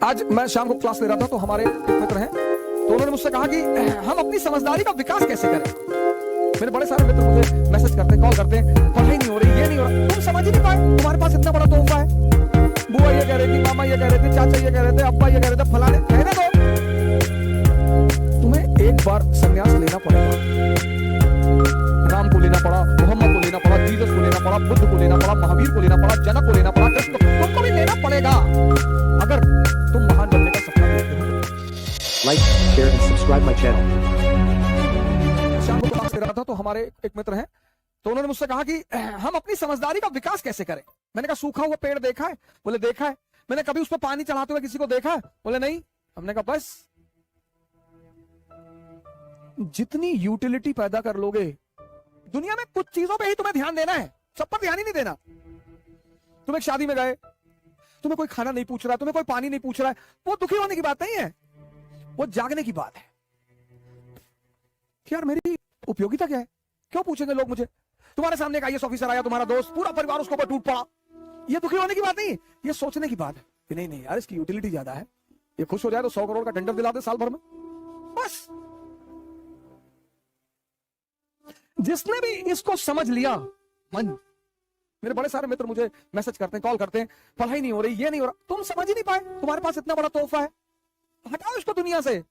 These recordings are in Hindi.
आज मैं शाम को क्लास ले रहा था तो हमारे एक मित्र हैं, तो उन्होंने मुझसे कहा कि हम अपनी समझदारी का विकास कैसे करें। मेरे बड़े सारे मित्र मुझे मैसेज करते हैं, कॉल करते हैं, पढ़ाई नहीं हो रही, ये नहीं हो रहा, तुम समझ ही नहीं पाए, तुम्हारे पास इतना बड़ा तोहफा है। बुआ ये कह रही थी, मामा ये कह रहे थे, चाचा ये कह रहे थे, अब्बा ये कह रहे थे, फलाने कहने दो। तुम्हें एक बार संन्यास लेना पड़ेगा। राम को लेना पड़ा, मोहम्मद को लेना पड़ा, जीसस को लेना पड़ा, बुद्ध को लेना पड़ा, महावीर को लेना पड़ा, जनक को लेना पड़ा, कृष्ण को, तुमको भी लेना पड़ेगा अगर तुम महान बनने का सपना देखते हो। Like, share and subscribe my channel. शाम को क्लास ले रहा था तो हमारे एक मित्र हैं, तो उन्होंने मुझसे कहा कि हम अपनी समझदारी का विकास कैसे करें। मैंने कहा सूखा हुआ पेड़ देखा है? बोले देखा है। मैंने कभी उस पर पानी चढ़ाते हुए किसी को देखा है? बोले नहीं। हमने कहा बस जितनी यूटिलिटी पैदा कर लोगे दुनिया में, कुछ चीजों पे ही तुम्हें ध्यान देना है, सब पर ध्यान ही नहीं देना। तुम एक शादी में गए, तुम्हें कोई खाना नहीं पूछ रहा है, तुम्हें कोई पानी नहीं पूछ रहा है, वो दुखी होने की बात नहीं है, वो जागने की बात है कि यार मेरी उपयोगिता क्या है, क्यों पूछेंगे लोग मुझे। तुम्हारे सामने एक IAS ऑफिसर आया, तुम्हारा दोस्त, पूरा परिवार उसके ऊपर टूट पड़ा, ये दुखी होने की बात नहीं, ये सोचने की बात है कि नहीं नहीं यार इसकी यूटिलिटी ज्यादा है, ये खुश हो जाए तो 100 करोड़ का टेंडर दिला दे साल भर में। बस जिसने भी इसको समझ लिया, मन, मेरे बड़े सारे मित्र मुझे मैसेज करते हैं, कॉल करते हैं, पढ़ाई नहीं हो रही, ये नहीं हो रहा, तुम समझ ही नहीं पाए, तुम्हारे पास इतना बड़ा तोहफा है, हटाओ इसको दुनिया से।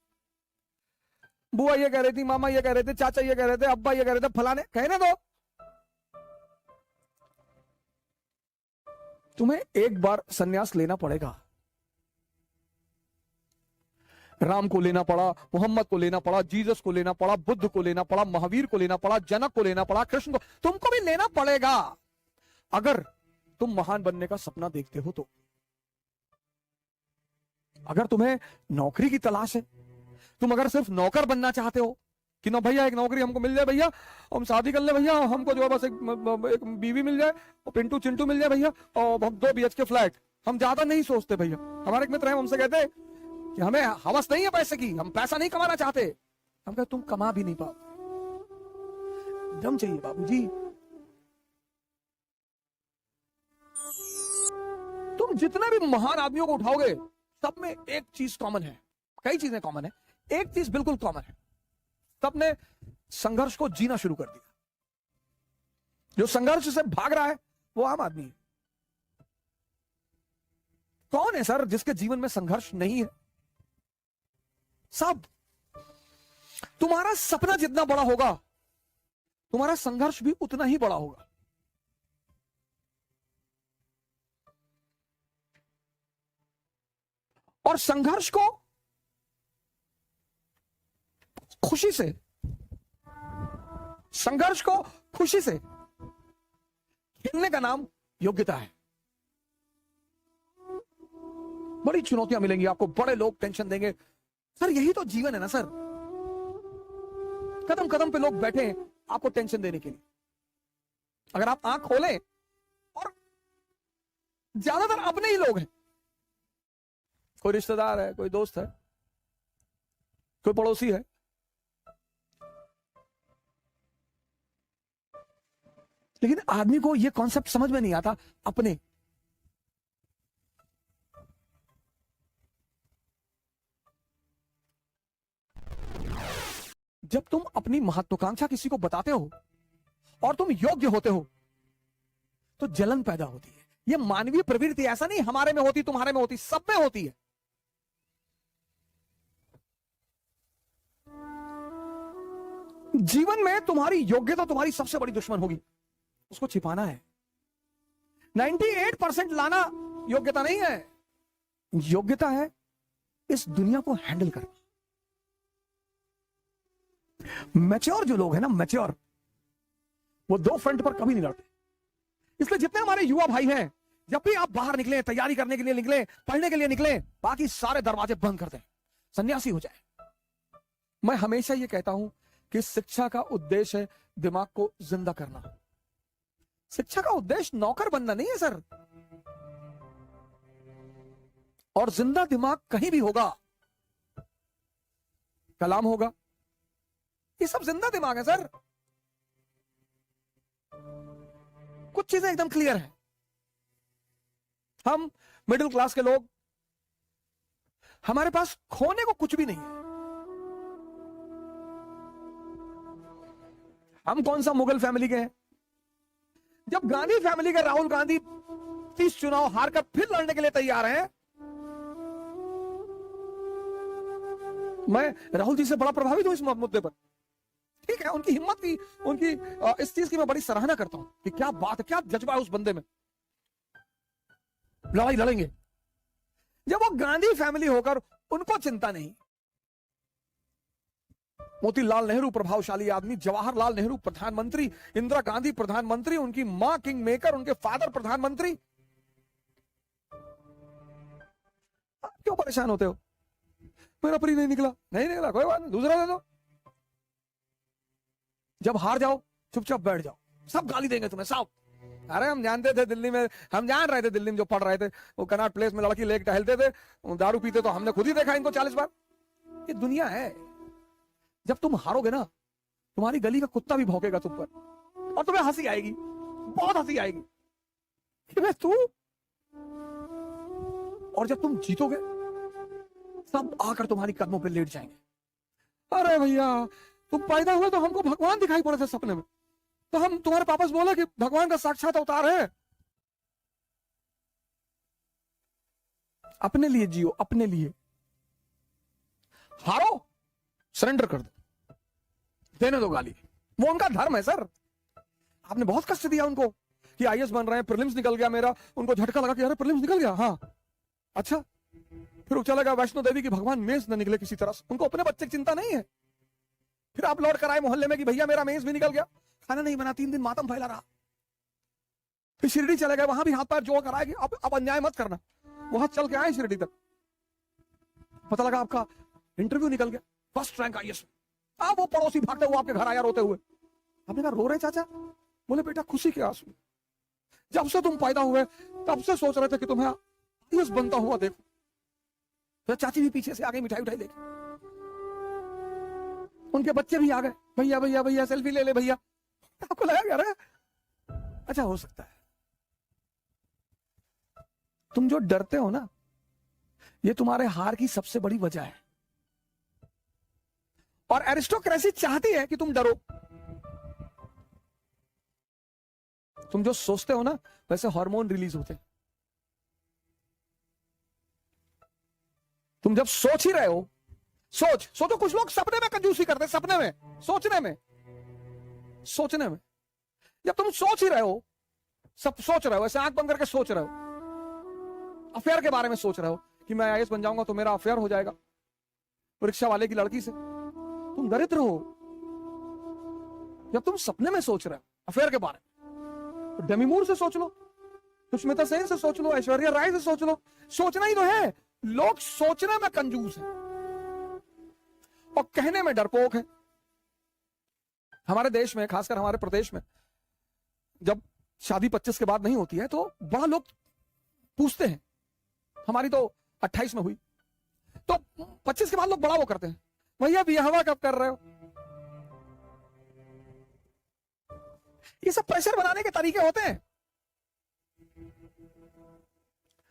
बुआ ये कह रही थी, मामा ये कह रहे थे, चाचा ये कह रहे थे, अब्बा ये कह रहे थे, फलाने कहने दो। तुम्हें एक बार संन्यास लेना पड़ेगा। राम को लेना पड़ा, मोहम्मद को लेना पड़ा, जीसस को लेना पड़ा, बुद्ध को लेना पड़ा, महावीर को लेना पड़ा, जनक को लेना पड़ा, कृष्ण को, तुमको भी लेना पड़ेगा अगर तुम महान बनने का सपना देखते हो तो। अगर तुम्हें नौकरी की तलाश है, तुम अगर सिर्फ नौकर बनना चाहते हो कि ना भैया एक नौकरी हमको मिल जाए भैया, हम शादी कर ले भैया, हमको जो है बस एक बीवी मिल जाए और पिंटू चिंटू मिल जाए भैया, और हम 2 BHK फ्लैट, हम ज्यादा नहीं सोचते भैया। हमारे एक मित्र हैं, हमसे कहते कि हमें हवस नहीं है पैसे की, हम पैसा नहीं कमाना चाहते। हम कहते तुम कमा भी नहीं पाओ, दम चाहिए बाबूजी। तुम जितने भी महान आदमियों को उठाओगे सब में एक चीज कॉमन है, कई चीजें कॉमन है, एक चीज बिल्कुल कॉमन है, सबने संघर्ष को जीना शुरू कर दिया। जो संघर्ष से भाग रहा है वो आम आदमी है। कौन है सर जिसके जीवन में संघर्ष नहीं है? सब। तुम्हारा सपना जितना बड़ा होगा तुम्हारा संघर्ष भी उतना ही बड़ा होगा। और संघर्ष को खुशी से, संघर्ष को खुशी से खेलने का नाम योग्यता है। बड़ी चुनौतियां मिलेंगी आपको, बड़े लोग टेंशन देंगे, सर यही तो जीवन है ना सर। कदम कदम पे लोग बैठे हैं आपको टेंशन देने के लिए। अगर आप आंख खोलें, और ज्यादातर अपने ही लोग हैं, कोई रिश्तेदार है, कोई दोस्त है, कोई पड़ोसी है, लेकिन आदमी को यह कॉन्सेप्ट समझ में नहीं आता अपने। जब तुम अपनी महत्वाकांक्षा किसी को बताते हो और तुम योग्य होते हो तो जलन पैदा होती है। यह मानवीय प्रवृत्ति, ऐसा नहीं हमारे में होती, तुम्हारे में होती, सब में होती है। जीवन में तुम्हारी योग्यता तुम्हारी सबसे बड़ी दुश्मन होगी, उसको छिपाना है। 98% लाना योग्यता नहीं है, योग्यता है इस दुनिया को हैंडल करना। मैच्योर जो लोग हैं ना, मैच्योर, वो 2 फ्रंट पर कभी नहीं लड़ते। इसलिए जितने हमारे युवा भाई हैं, जब भी आप बाहर निकले, तैयारी करने के लिए निकले, पढ़ने के लिए निकले, बाकी सारे दरवाजे बंद कर दें, सन्यासी हो जाए। मैं हमेशा ये कहता हूं कि शिक्षा का उद्देश्य है दिमाग को जिंदा करना। शिक्षा का उद्देश्य नौकर बनना नहीं है सर। और जिंदा दिमाग कहीं भी होगा, कलाम होगा, ये सब जिंदा दिमाग है सर। कुछ चीजें एकदम क्लियर है। हम मिडिल क्लास के लोग हमारे पास खोने को कुछ भी नहीं है। हम कौन सा मुगल फैमिली के हैं? जब गांधी फैमिली के राहुल गांधी 30 चुनाव हारकर फिर लड़ने के लिए तैयार हैं, मैं राहुल जी से बड़ा प्रभावित हूं इस मुद्दे पर। ठीक है, उनकी हिम्मत की, उनकी इस चीज की मैं बड़ी सराहना करता हूं कि क्या बात है, क्या जज्बा है उस बंदे में। लड़ाई लड़ेंगे। जब वो गांधी फैमिली होकर उनको चिंता नहीं, मोतीलाल नेहरू प्रभावशाली आदमी, जवाहरलाल नेहरू प्रधानमंत्री, इंदिरा गांधी प्रधानमंत्री, उनकी मां किंग मेकर, उनके फादर प्रधानमंत्री, आप क्यों परेशान होते हो? मेरा परी नहीं निकला, नहीं निकला, कोई बात नहीं, दूसरा दे दो। जब हार जाओ चुपचाप बैठ जाओ, सब गाली देंगे तुम्हें सब। अरे हम जानते थे दिल्ली में, हम जान रहे थे दिल्ली में जो पढ़ रहे थे, वो कनॉट प्लेस में लड़की लेके टहलते थे, दारू पीते, तो हमने खुद ही देखा इनको 40 बार। ये दुनिया है। जब तुम हारोगे ना, तुम्हारी गली का कुत्ता भी भौंकेगा तुम पर, और तुम्हें हंसी आएगी, बहुत हंसी आएगी कि मैं तू। और जब तुम जीतोगे, सब आकर तुम्हारी कदमों पे लेट जाएंगे। अरे भैया, तुम पैदा हुए तो हमको भगवान दिखाई पड़े थे सपने में, तो हम तुम्हारे पापा से बोले कि भगवान का साक्षात अवतार है। अपने लिए जियो, अपने लिए। हारो, सरेंडर कर दो, देने दो गाली, वो उनका धर्म है सर। आपने बहुत कष्ट दिया उनको कि आईएएस बन रहे हैं, प्रीलिम्स निकल गया मेरा, उनको झटका लगा कि अरे प्रीलिम्स निकल गया, हाँ अच्छा। फिर वो चला गया वैष्णो देवी की भगवान मेज न निकले किसी तरह से, उनको अपने बच्चे की चिंता नहीं है। फिर आप लौट कर आए मोहल्ले में कि भैया मेरा मेज भी निकल गया, खाना नहीं बना, 3 दिन मातम फैला रहा। फिर शिरडी चले गए, वहां भी हाथ पैर जोड़ कर आए कि अब अन्याय मत करना। वहां चल के आए शिरडी तक, पता लगा आपका इंटरव्यू निकल गया, फर्स्ट रैंक आईएएस। अब वो पड़ोसी भागते हुए आपके घर आया रोते हुए। आपने कहा रो रहे चाचा? बोले बेटा खुशी के आंसू, जब से तुम पैदा हुए तब से सोच रहे थे कि तुम्हें आईएएस बनता हुआ देखो। तो चाची भी पीछे से आ गई मिठाई उठाई लेके, उनके बच्चे भी आ गए, भैया भैया भैया सेल्फी ले ले भैया। आपको लगा क्या रे? अच्छा हो सकता है तुम जो डरते हो ना, ये तुम्हारे हार की सबसे बड़ी वजह है। और एरिस्टोक्रेसी चाहती है कि तुम डरो। तुम जो सोचते हो ना, वैसे हार्मोन रिलीज होते हैं। तुम जब सोच ही रहे हो, सोचो। कुछ लोग सपने में कंजूसी करते हैं, सपने में, सोचने में। जब तुम सोच ही रहे हो, सब सोच रहे हो, ऐसे आंख बंद करके सोच रहे हो, अफेयर के बारे में सोच रहे हो कि मैं आईएएस बन जाऊंगा तो मेरा अफेयर हो जाएगा रिक्शा वाले की लड़की से, तुम दरिद्र हो। जब तुम सपने में सोच रहे हो अफेयर के बारे में, तो डेमी मूर से सोच लो, सुष्मिता सेन से सोच लो, ऐश्वर्या राय से सोच लो। सोचना ही तो है। लोग सोचने में कंजूस है और कहने में डरपोक है। हमारे देश में, खासकर हमारे प्रदेश में, जब शादी 25 के बाद नहीं होती है तो बड़ा लोग पूछते हैं। हमारी तो 28 में हुई, तो 25 के बाद लोग बड़ा वो करते हैं, भैया ब्याहवा कब कर रहे हो? ये सब प्रेशर बनाने के तरीके होते हैं।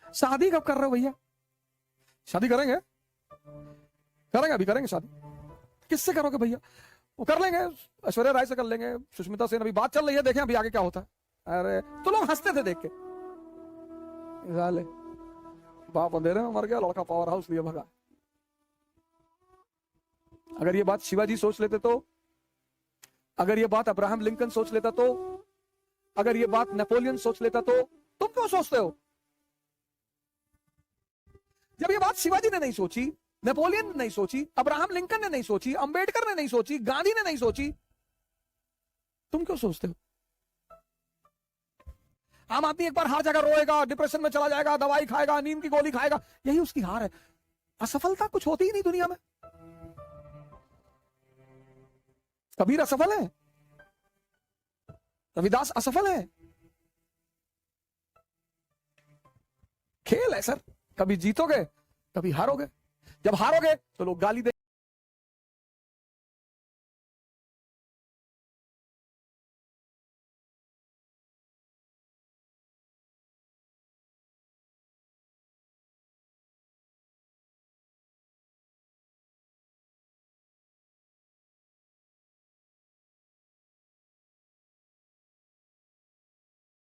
शादी कब कर रहे हो भैया? शादी करेंगे, अभी करेंगे शादी। किससे करोगे भैया? वो कर लेंगे, ऐश्वर्या राय से कर लेंगे, सुष्मिता सेन, अभी बात चल रही है, देखें अभी आगे क्या होता है। अरे तो लोग हंसते थे देख के, बाप अंधेरे में मर गया, लड़का पावर हाउस लिए भगा। अगर ये बात शिवाजी सोच लेते तो, अगर ये बात अब्राहम लिंकन सोच लेता तो, अगर ये बात नेपोलियन सोच लेता तो तुम क्यों सोचते हो? जब ये बात शिवाजी ने नहीं सोची, नेपोलियन ने नहीं सोची, अब्राहम लिंकन ने नहीं सोची, अंबेडकर ने नहीं सोची, गांधी ने नहीं सोची, तुम क्यों सोचते हो? आम आदमी एक बार हार जाएगा, रोएगा, डिप्रेशन में चला जाएगा, दवाई खाएगा, नींद की गोली खाएगा, यही उसकी हार है। असफलता कुछ होती ही नहीं दुनिया में। कबीर असफल है, रविदास असफल है। खेल है सर, कभी जीतोगे कभी हारोगे। जब हारोगे तो लोग गाली दे